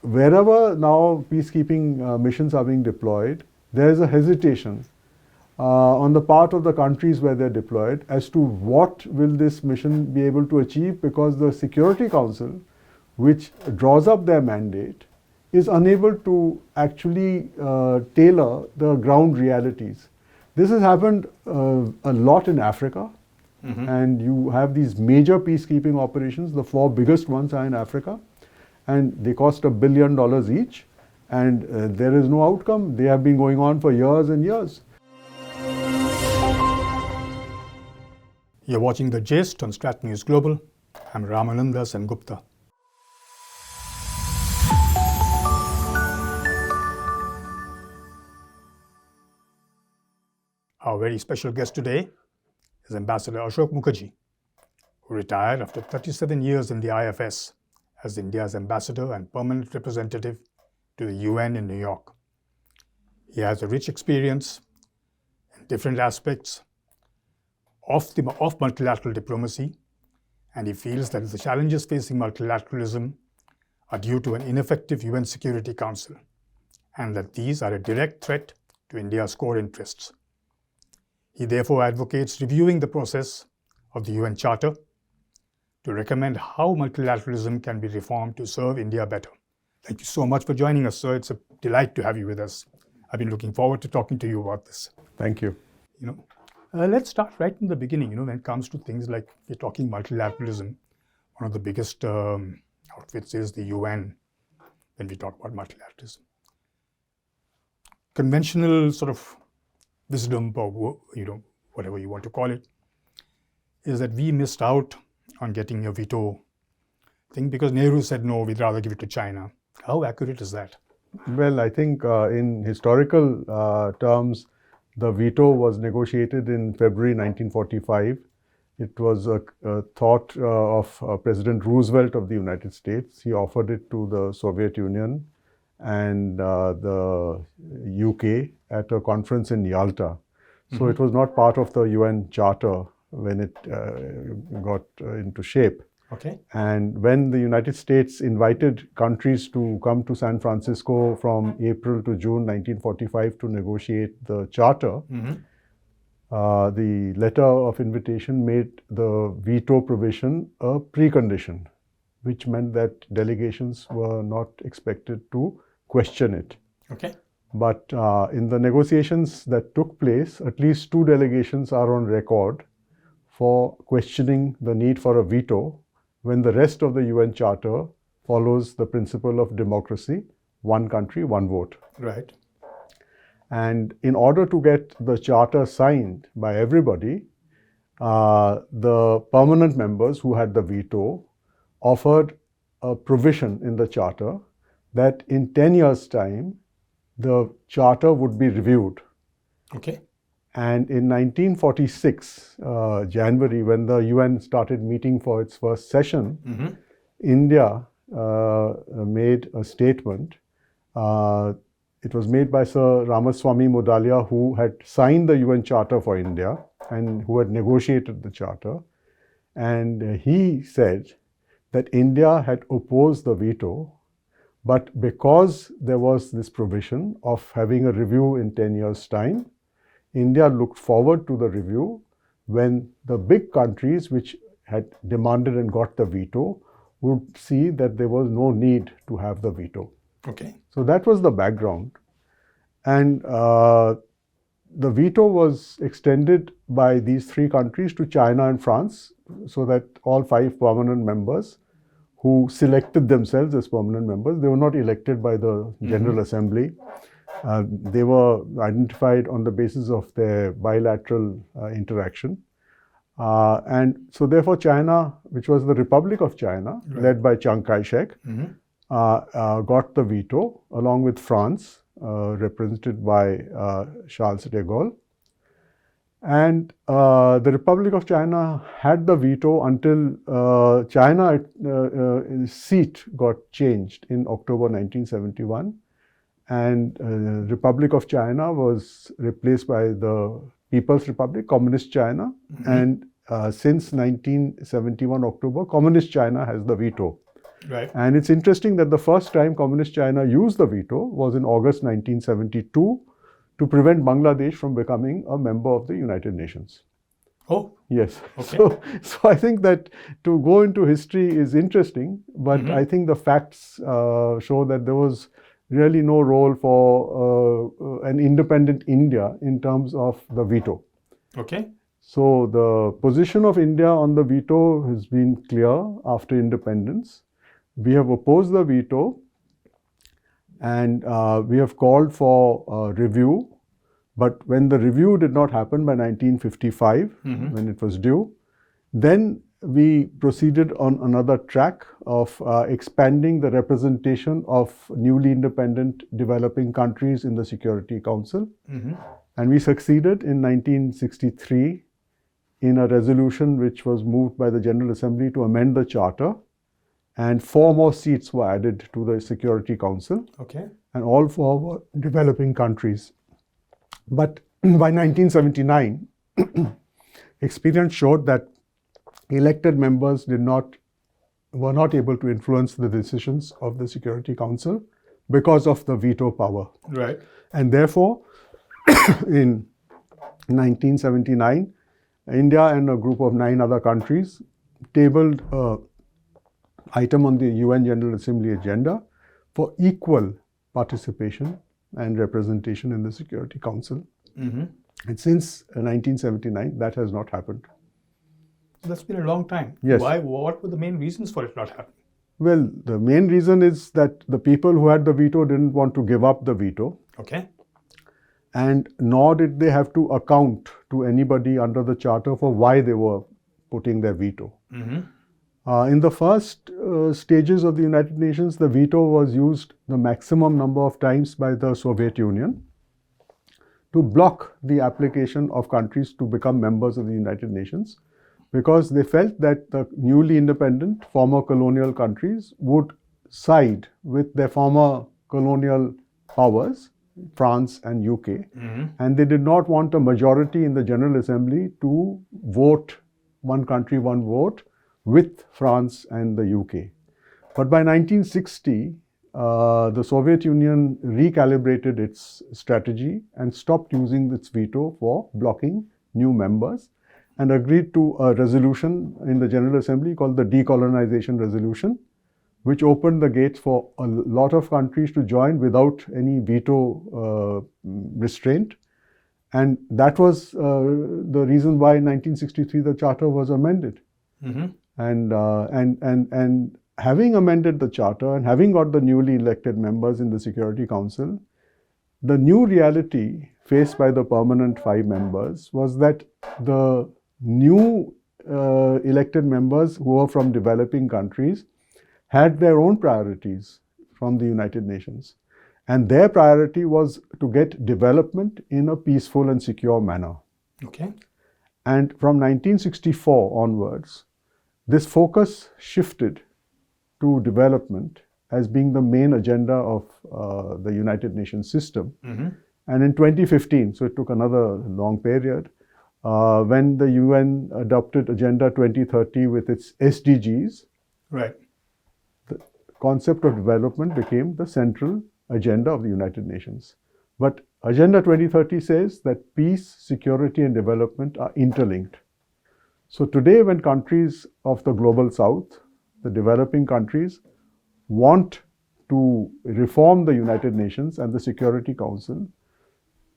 wherever now peacekeeping missions are being deployed, there is a hesitation on the part of the countries where they're deployed as to what will this mission be able to achieve, because the Security Council, which draws up their mandate, is unable to actually tailor the ground realities. This has happened a lot in Africa, and you have these major peacekeeping operations. The 4 biggest ones are in Africa, and they cost $1 billion each, and there is no outcome. They have been going on for years and years. You're watching The Gist on Strat News Global. I'm Ramananda Sengupta. Our very special guest today is Ambassador Asoke Mukerji, who retired after 37 years in the IFS as India's ambassador and permanent representative to the UN in New York. He has a rich experience in different aspects of multilateral diplomacy, and he feels that the challenges facing multilateralism are due to an ineffective UN Security Council, and that these are a direct threat to India's core interests. He therefore advocates reviewing the process of the UN Charter to recommend how multilateralism can be reformed to serve India better. Thank you so much for joining us, sir. It's a delight to have you with us. I've been looking forward to talking to you about this. Thank you. Let's start right from the beginning. When it comes to things like we're talking multilateralism, one of the biggest outfits is the UN when we talk about multilateralism. Conventional sort of wisdom, or whatever you want to call it, is that we missed out on getting a veto thing because Nehru said no, we'd rather give it to China. How accurate is that? Well, I think in historical terms, the veto was negotiated in February 1945. It was a thought of President Roosevelt of the United States. He offered it to the Soviet Union and the UK at a conference in Yalta. So it was not part of the UN Charter when it got into shape. Okay. And when the United States invited countries to come to San Francisco from April to June 1945 to negotiate the charter, the letter of invitation made the veto provision a precondition, which meant that delegations were not expected to question it. Okay. But in the negotiations that took place, at least 2 delegations are on record for questioning the need for a veto when the rest of the UN Charter follows the principle of democracy, one country, one vote. Right. And in order to get the Charter signed by everybody, the permanent members who had the veto offered a provision in the Charter that in 10 years' time, the Charter would be reviewed. Okay. And in 1946, January, when the UN started meeting for its first session, India made a statement. It was made by Sir Ramaswamy Mudalia, who had signed the UN Charter for India and who had negotiated the Charter. And he said that India had opposed the veto, but because there was this provision of having a review in 10 years' time, India looked forward to the review when the big countries which had demanded and got the veto would see that there was no need to have the veto. Okay. So that was the background. And the veto was extended by these 3 countries to China and France, so that all 5 permanent members who selected themselves as permanent members, they were not elected by the General Assembly. They were identified on the basis of their bilateral interaction. And so therefore China, which was the Republic of China, led by Chiang Kai-shek, got the veto, along with France, represented by Charles de Gaulle. And the Republic of China had the veto until China's seat got changed in October 1971. And Republic of China was replaced by the People's Republic, Communist China. And since 1971 October, Communist China has the veto. Right. And it's interesting that the first time Communist China used the veto was in August 1972 to prevent Bangladesh from becoming a member of the United Nations. Oh, Yes. okay. So I think that to go into history is interesting, but I think the facts show that there was really no role for an independent India in terms of the veto. Okay. So the position of India on the veto has been clear after independence. We have opposed the veto, and we have called for review. But when the review did not happen by 1955, when it was due, then we proceeded on another track of expanding the representation of newly independent developing countries in the Security Council. And we succeeded in 1963 in a resolution which was moved by the General Assembly to amend the Charter, and 4 more seats were added to the Security Council. Okay. And all 4 were developing countries. But by 1979, experience showed that elected members were not able to influence the decisions of the Security Council because of the veto power. Right. And therefore, in 1979, India and a group of 9 other countries tabled an item on the UN General Assembly agenda for equal participation and representation in the Security Council. And since 1979, that has not happened. That's been a long time. Yes. Why? What were the main reasons for it not happening? Well, the main reason is that the people who had the veto didn't want to give up the veto. Okay. And nor did they have to account to anybody under the Charter for why they were putting their veto. In the first stages of the United Nations, the veto was used the maximum number of times by the Soviet Union to block the application of countries to become members of the United Nations, because they felt that the newly independent former colonial countries would side with their former colonial powers, France and UK, and they did not want a majority in the General Assembly to vote one country, one vote with France and the UK. But by 1960, the Soviet Union recalibrated its strategy and stopped using its veto for blocking new members, and agreed to a resolution in the General Assembly called the Decolonization Resolution, which opened the gates for a lot of countries to join without any veto restraint. And that was the reason why in 1963 the Charter was amended. And having amended the Charter and having got the newly elected members in the Security Council, the new reality faced by the permanent 5 members was that the new elected members who were from developing countries had their own priorities from the United Nations. And their priority was to get development in a peaceful and secure manner. Okay. And from 1964 onwards, this focus shifted to development as being the main agenda of the United Nations system. And in 2015, so it took another long period, when the UN adopted Agenda 2030 with its SDGs, Right. the concept of development became the central agenda of the United Nations. But Agenda 2030 says that peace, security, and development are interlinked. So today, when countries of the global south, the developing countries, want to reform the United Nations and the Security Council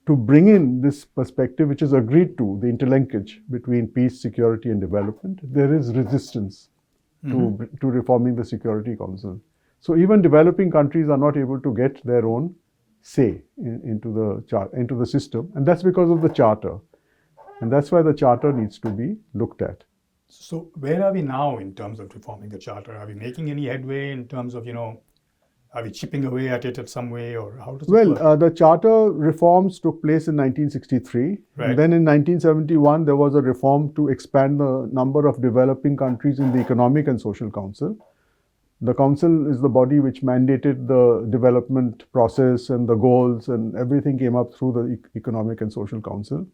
to bring in this perspective, which is agreed to, the interlinkage between peace, security, and development, there is resistance to reforming the Security Council. So even developing countries are not able to get their own say into the system, and that's because of the Charter. And that's why the Charter needs to be looked at. So where are we now in terms of reforming the Charter? Are we making any headway in terms of, are we chipping away at it in some way, or how does it work? Well, the Charter reforms took place in 1963. Right. And then in 1971, there was a reform to expand the number of developing countries in the Economic and Social Council. The Council is the body which mandated the development process, and the goals and everything came up through the Economic and Social Council.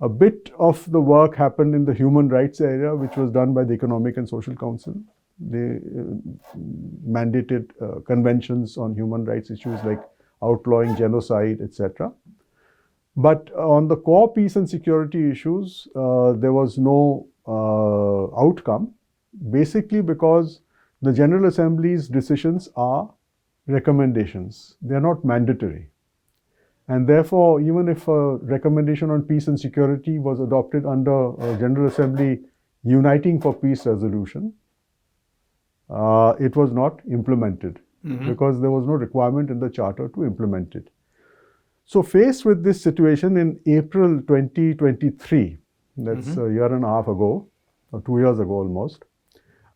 A bit of the work happened in the human rights area, which was done by the Economic and Social Council. They mandated conventions on human rights issues like outlawing genocide, etc. But on the core peace and security issues, there was no outcome, basically because the General Assembly's decisions are recommendations. They are not mandatory. And therefore, even if a recommendation on peace and security was adopted under a General Assembly Uniting for Peace resolution, it was not implemented because there was no requirement in the Charter to implement it. So faced with this situation in April 2023, that's a year and a half ago, or 2 years ago almost,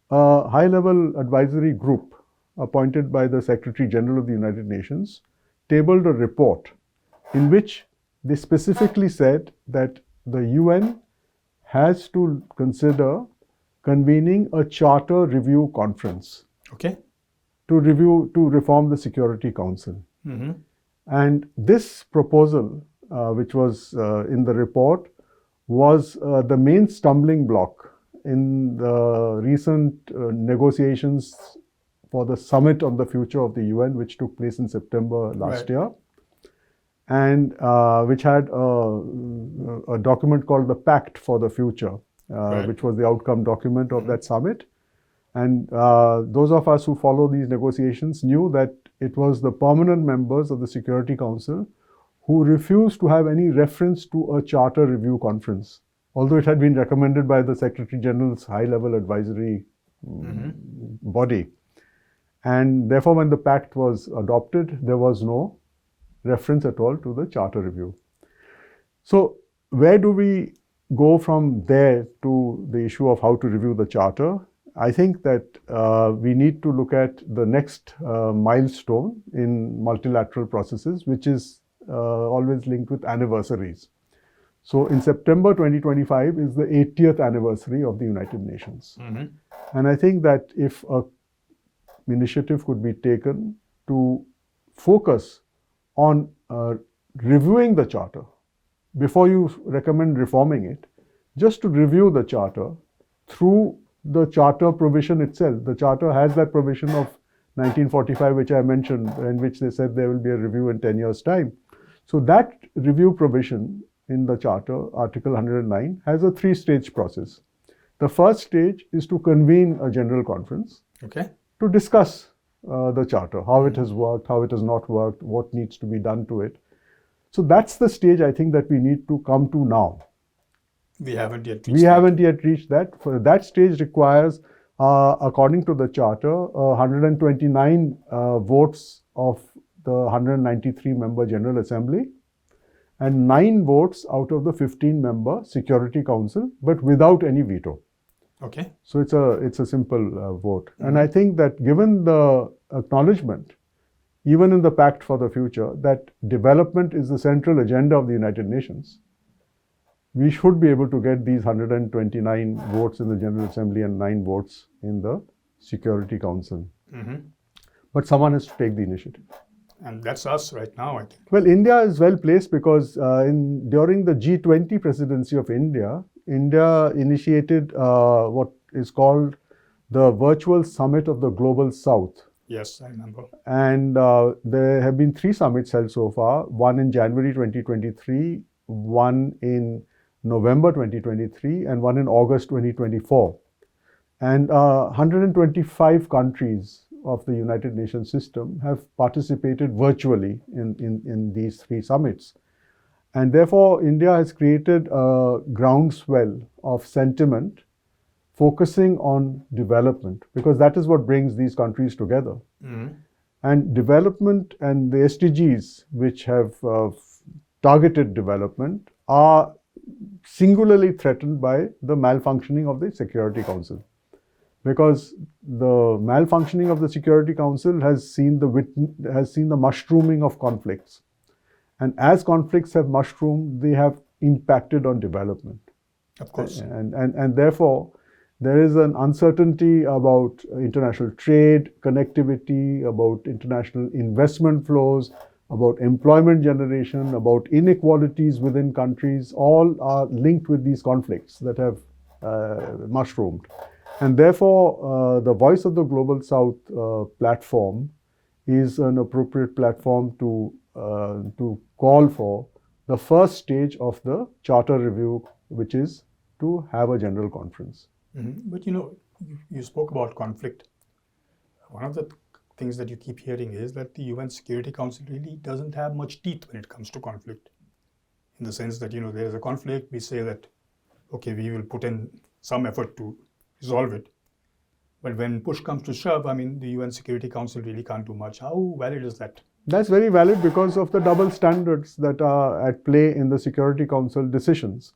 a high-level advisory group appointed by the Secretary General of the United Nations tabled a report in which they specifically said that the UN has to consider convening a charter review conference to reform the Security Council. And this proposal, which was in the report, was the main stumbling block in the recent negotiations for the Summit on the Future of the UN, which took place in September last year, and which had a document called the Pact for the Future, which was the outcome document of that summit. And those of us who follow these negotiations knew that it was the permanent members of the Security Council who refused to have any reference to a charter review conference, although it had been recommended by the Secretary General's high-level advisory body. And therefore, when the pact was adopted, there was no reference at all to the charter review. So where do we go from there to the issue of how to review the charter? I think that we need to look at the next milestone in multilateral processes, which is always linked with anniversaries. So in September 2025 is the 80th anniversary of the United Nations. And I think that if an initiative could be taken to focus on reviewing the charter before you recommend reforming it, just to review the charter through the charter provision itself. The charter has that provision of 1945, which I mentioned, in which they said there will be a review in 10 years' time. So that review provision in the charter, Article 109, has a three-stage process. The first stage is to convene a general conference to discuss the charter, how it has worked, how it has not worked, what needs to be done to it. So that's the stage I think that we need to come to now. We haven't yet reached haven't yet reached that. For that stage requires, according to the charter, 129 votes of the 193-member General Assembly and 9 votes out of the 15-member Security Council, but without any veto. So it's a simple vote. And I think that given the acknowledgement, even in the Pact for the Future, that development is the central agenda of the United Nations, we should be able to get these 129 votes in the General Assembly and 9 votes in the Security Council. But someone has to take the initiative. And that's us right now, I think. Well, India is well placed because during the G20 presidency of India, India initiated what is called the Virtual Summit of the Global South. Yes, I remember. And there have been 3 summits held so far, one in January 2023, one in November 2023, and one in August 2024. And 125 countries of the United Nations system have participated virtually in these 3 summits. And therefore, India has created a groundswell of sentiment focusing on development, because that is what brings these countries together. And development and the SDGs, which have targeted development, are singularly threatened by the malfunctioning of the Security Council. Because the malfunctioning of the Security Council has seen the mushrooming of conflicts. And as conflicts have mushroomed, they have impacted on development. Of course. And therefore, there is an uncertainty about international trade, connectivity, about international investment flows, about employment generation, about inequalities within countries. All are linked with these conflicts that have mushroomed. And therefore, the Voice of the Global South platform is an appropriate platform to call for the first stage of the charter review, which is to have a general conference. But you spoke about conflict. One of the things that you keep hearing is that the UN Security Council really doesn't have much teeth when it comes to conflict. In the sense that, there is a conflict, we say that, okay, we will put in some effort to resolve it. But when push comes to shove, the UN Security Council really can't do much. How valid is that? That's very valid because of the double standards that are at play in the Security Council decisions.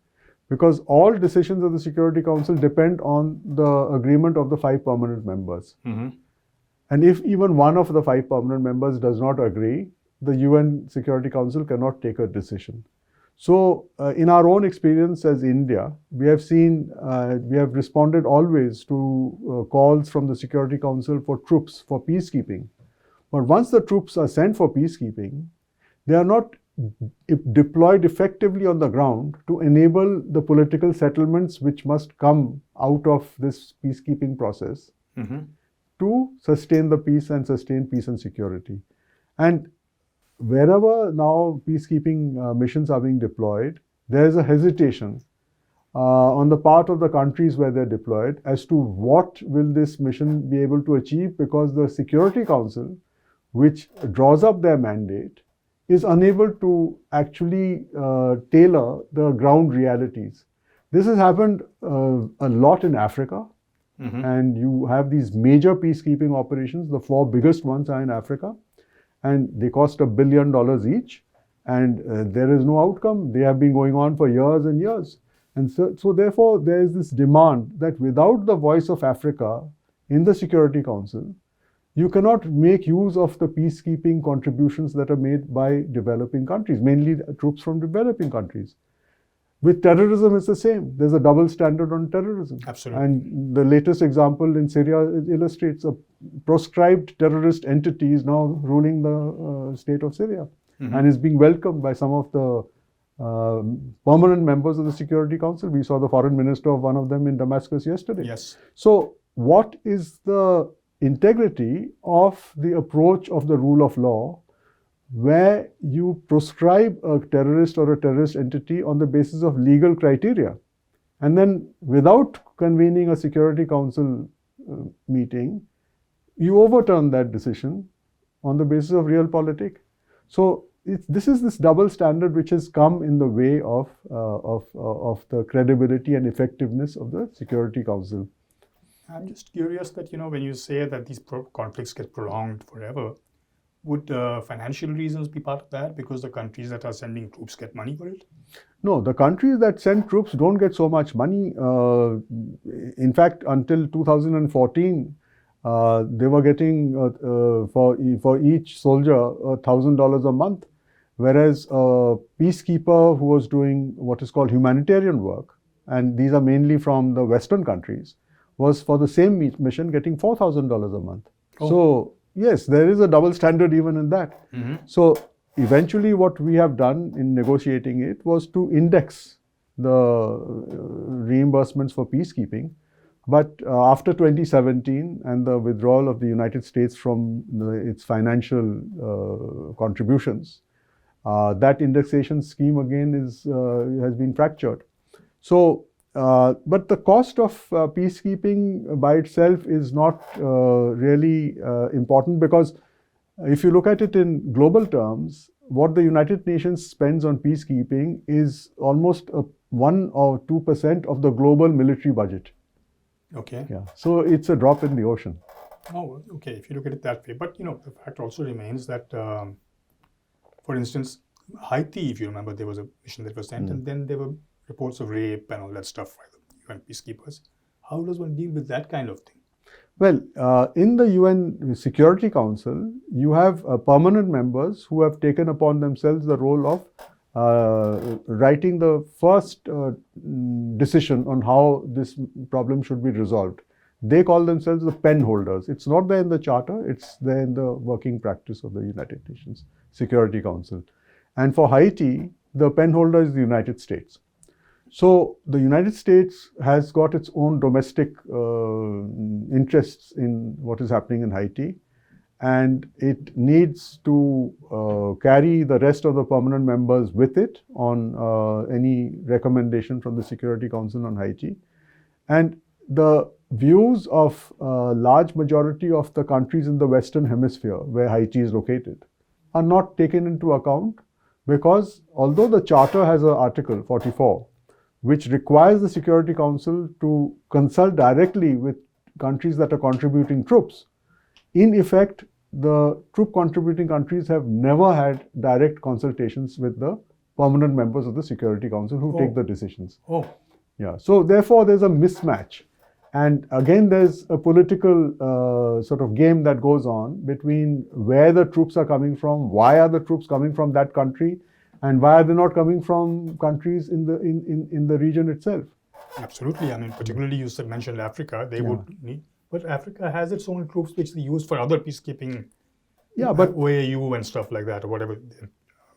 Because all decisions of the Security Council depend on the agreement of the 5 permanent members. And if even one of the 5 permanent members does not agree, the UN Security Council cannot take a decision. So, in our own experience as India, we have responded always to calls from the Security Council for troops, for peacekeeping. But once the troops are sent for peacekeeping, they are not deployed effectively on the ground to enable the political settlements which must come out of this peacekeeping process to sustain the peace and sustain peace and security. And wherever now peacekeeping missions are being deployed, there is a hesitation on the part of the countries where they're deployed as to what will this mission be able to achieve, because the Security Council, which draws up their mandate, is unable to actually tailor the ground realities. This has happened a lot in Africa. And you have these major peacekeeping operations. The 4 biggest ones are in Africa, and they cost $1 billion each, and there is no outcome. They have been going on for years and years. And so therefore, there is this demand that without the voice of Africa in the Security Council, you cannot make use of the peacekeeping contributions that are made by developing countries, mainly troops from developing countries. With terrorism, it's the same. There's a double standard on terrorism. Absolutely. And the latest example in Syria illustrates a proscribed terrorist entity is now ruling the state of Syria and is being welcomed by some of the permanent members of the Security Council. We saw the foreign minister of one of them in Damascus yesterday. Yes. So what is the integrity of the approach of the rule of law where you proscribe a terrorist or a terrorist entity on the basis of legal criteria, and then without convening a Security Council meeting, you overturn that decision on the basis of realpolitik? So this is this double standard which has come in the way of the credibility and effectiveness of the Security Council. I'm just curious that, when you say that these conflicts get prolonged forever, would financial reasons be part of that, because the countries that are sending troops get money for it? No, the countries that send troops don't get so much money. In fact, until 2014, they were getting for each soldier $1,000 a month, whereas a peacekeeper who was doing what is called humanitarian work, and these are mainly from the Western countries, was for the same mission getting $4,000 a month. Oh. So yes, there is a double standard even in that. So eventually what we have done in negotiating it was to index the reimbursements for peacekeeping. But after 2017 and the withdrawal of the United States from its financial contributions, that indexation scheme again has been fractured. So, but the cost of peacekeeping by itself is not really important, because if you look at it in global terms, what the United Nations spends on peacekeeping is almost 1 or 2% of the global military budget. Okay. Yeah. So it's a drop in the ocean. Oh, okay, if you look at it that way. But, the fact also remains that, for instance, Haiti, if you remember, there was a mission that was sent, and then there were reports of rape and all that stuff by the UN peacekeepers. How does one deal with that kind of thing? Well, in the UN Security Council, you have permanent members who have taken upon themselves the role of writing the first decision on how this problem should be resolved. They call themselves the pen holders. It's not there in the charter, it's there in the working practice of the United Nations Security Council. And for Haiti, the pen holder is the United States. So the United States has got its own domestic interests in what is happening in Haiti, and it needs to carry the rest of the permanent members with it on any recommendation from the Security Council on Haiti. And the views of a large majority of the countries in the Western Hemisphere where Haiti is located are not taken into account, because although the Charter has an Article 44, which requires the Security Council to consult directly with countries that are contributing troops, in effect, the troop contributing countries have never had direct consultations with the permanent members of the Security Council who take the decisions. Yeah. So therefore, there's a mismatch. And again, there's a political sort of game that goes on between where the troops are coming from, why are the troops coming from that country, and why are they not coming from countries in the region itself? Absolutely. I mean, particularly you mentioned Africa. They would need, but Africa has its own troops which they use for other peacekeeping. Yeah, but OAU and stuff like that, or whatever.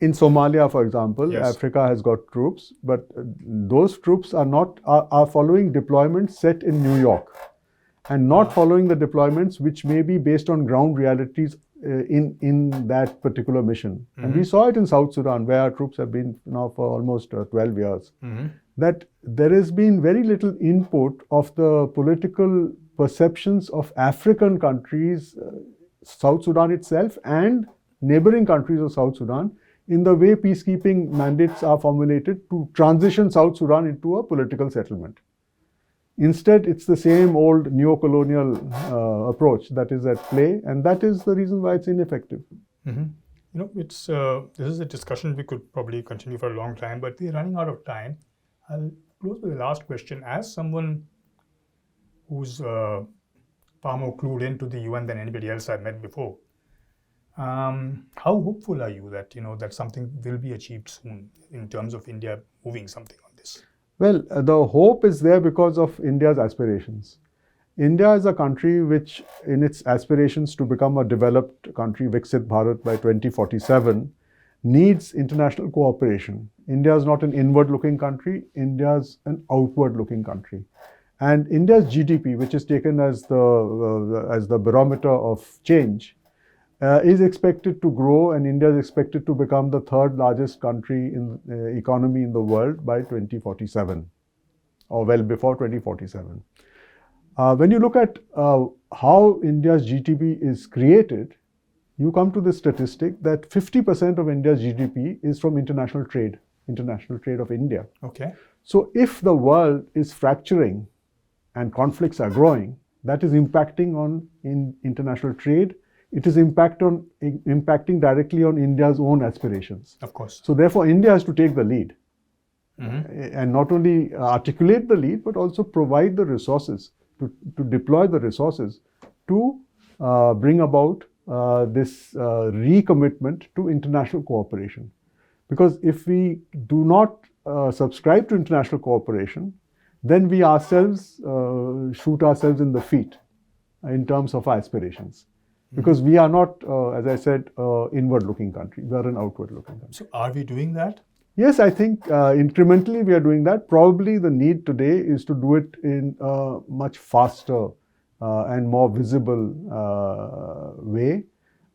In Somalia, for example, Yes. Africa has got troops, but those troops are following deployments set in New York, and not following the deployments which may be based on ground realities in that particular mission. And we saw it in South Sudan, where our troops have been now for almost 12 years, that there has been very little input of the political perceptions of African countries, South Sudan itself, and neighboring countries of South Sudan, in the way peacekeeping mandates are formulated to transition South Sudan into a political settlement. Instead, it's the same old neo-colonial approach that is at play, and that is the reason why it's ineffective. You know, it's this is a discussion we could probably continue for a long time, but we're running out of time. I'll close with the last question. As someone who's far more clued into the UN than anybody else I've met before, how hopeful are you that that something will be achieved soon in terms of India moving something on this? Well, the hope is there because of India's aspirations. India is a country which, in its aspirations to become a developed country, Viksit Bharat by 2047, needs international cooperation. India is not an inward-looking country. India is an outward-looking country. And India's GDP, which is taken as the barometer of change, is expected to grow, and India is expected to become the third largest country in economy in the world by 2047, or well before 2047. When you look at how India's GDP is created, you come to the statistic that 50% of India's GDP is from international trade of India. Okay. So if the world is fracturing and conflicts are growing, that is impacting on international trade. It is impacting directly on India's own aspirations. Of course. So therefore, India has to take the lead, and not only articulate the lead, but also provide the resources, to deploy the resources to bring about this recommitment to international cooperation. Because if we do not subscribe to international cooperation, then we ourselves shoot ourselves in the feet in terms of our aspirations. Because we are not, as I said, inward-looking country. We are an outward-looking country. So are we doing that? Yes, I think incrementally we are doing that. Probably the need today is to do it in a much faster and more visible way.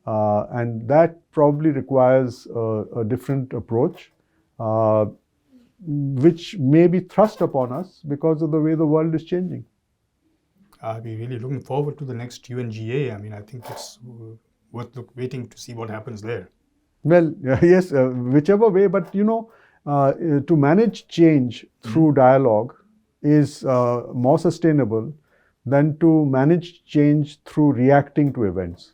And that probably requires a different approach, which may be thrust upon us because of the way the world is changing. I'll be really looking forward to the next UNGA. I mean, I think it's worth waiting to see what happens there. Well, yes, whichever way, but to manage change through dialogue is more sustainable than to manage change through reacting to events.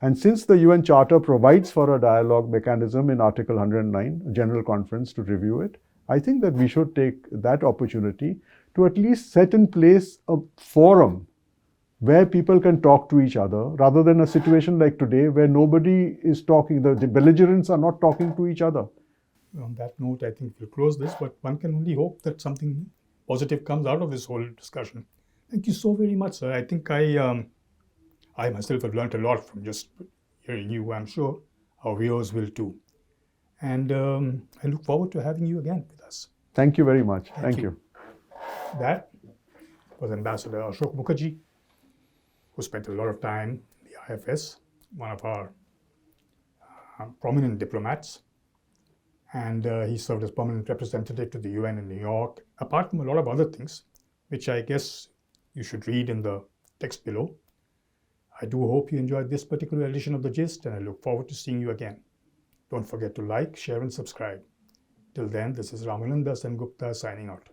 And since the UN Charter provides for a dialogue mechanism in Article 109, a General Conference to review it, I think that we should take that opportunity to at least set in place a forum where people can talk to each other, rather than a situation like today where nobody is talking, the belligerents are not talking to each other. On that note, I think we'll close this, but one can only hope that something positive comes out of this whole discussion. Thank you so very much, sir. I think I myself have learned a lot from just hearing you. I'm sure our viewers will too. And I look forward to having you again with us. Thank you very much. Thank you. That was Ambassador Asoke Mukerji, who spent a lot of time in the IFS, one of our prominent diplomats. And he served as permanent representative to the UN in New York, apart from a lot of other things, which I guess you should read in the text below. I do hope you enjoyed this particular edition of The Gist, and I look forward to seeing you again. Don't forget to like, share, and subscribe. Till then, this is Ramananda Sengupta signing out.